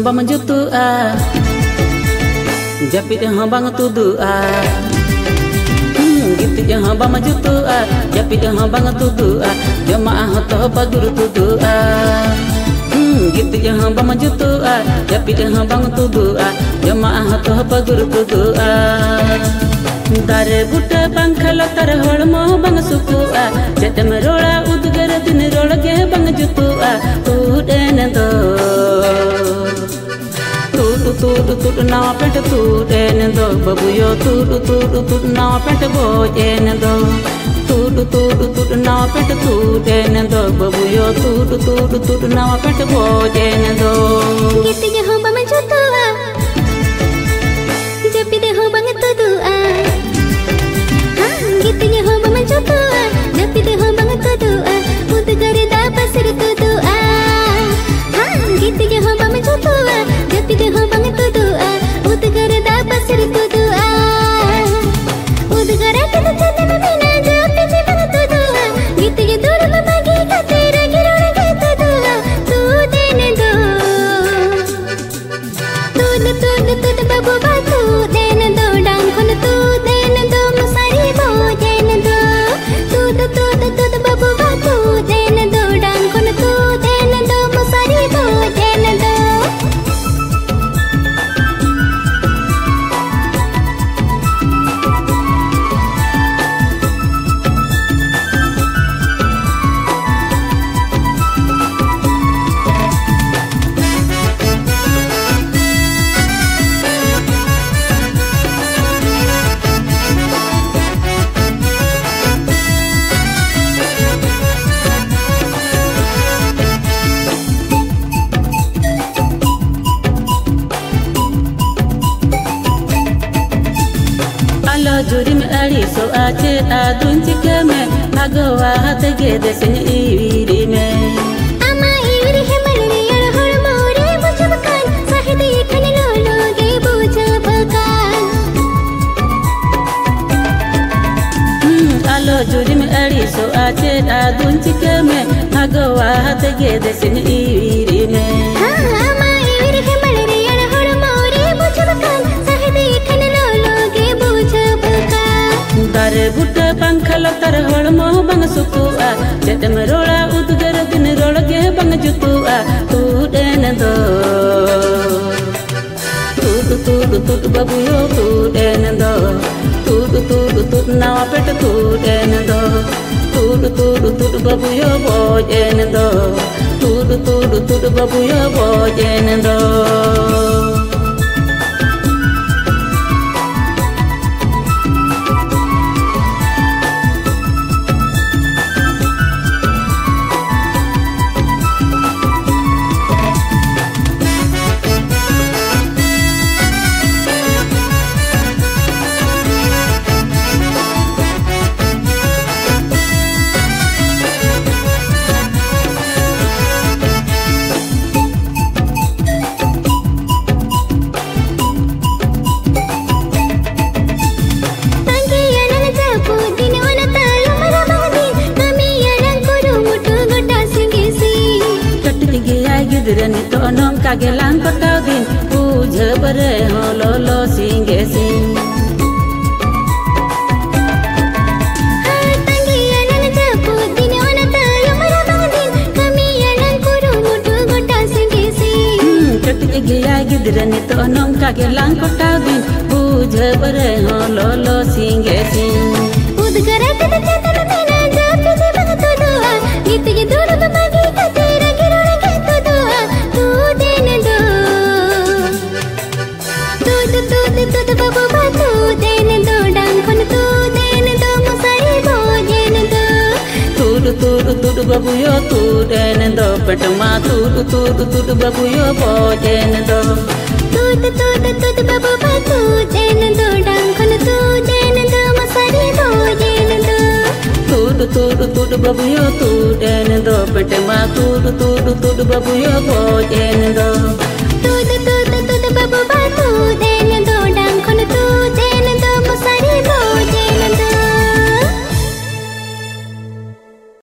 hong bang jutua, japit hong bang tudua. Gitu hong bang jutua, japit hong bang tudua, jamaah toh pagur tudua. Gitu hong bang jutua, japit hong bang tudua, jamaah toh pagur tudua. Dare buta bang khalatar holmo bang sukua, jetem rola udgar din rolge bang jutua. Tudendo tudu nawa pent tudendo babuyo tudu nawa pent bojendo. Tudu nawa pent tudendo babuyo tudu nawa pent bojendo. Gitnya ho bang jutua, japide ho bang tudua. Gitnya ho bang jutua, japide ho bang tudua. Udgar da pasir tudua. Gitnya ho bang jutua, japide ho bang tudua. Udgar da pasir tudua. Udgar ke chate mamina japide bang tudua. Gitnya dur bagi katera girona ke tudua. Tudene do tud babu batu dene do dang khon tu dene do musari bo dene do tud babu batu dene do dang khon tu dene do musari bo dene do. Juri me ari so ache adun chikame bhagwa hatge desin iri me ama iri he malri ar hor more bujhabkan sahidi khane lologe bujhabkan. Alo juri me ari so ache adun chikame bhagwa hatge desin iri me ama iri he malri ar hor more bujhabkan sahidi khane lologe bujhabkan. Dare buta pankhala tar holmo bang sukua, jetem rola udgar din rolge bang jutua. Tudendo tudu babuyo tudendo tudu nawa pet tudendo tudu babuyo bojendo tudu babuyo bojendo. Gidrani to nom kagelan patau din pujha bare hololo singe sing. Tangiyanan japu din onata yamara bangdin kamiyanan kuru mutu gota singe sing. Katigiya gidrani to nom kagelan patau din pujha bare hololo singe sing. Udgara ke chate mamina japide bang tudua. Gitye dur bagi katera girona ke tudua. Tudene do tud babu batu dene do dang khon tu dene do musari bo dene do. Tudu babuyo tudendo petma tudu babuyo bojendo. Tud babu batu dene do dang khon tu dene do musari bo dene do. Tudu babuyo tudendo petma tudu babuyo bojendo.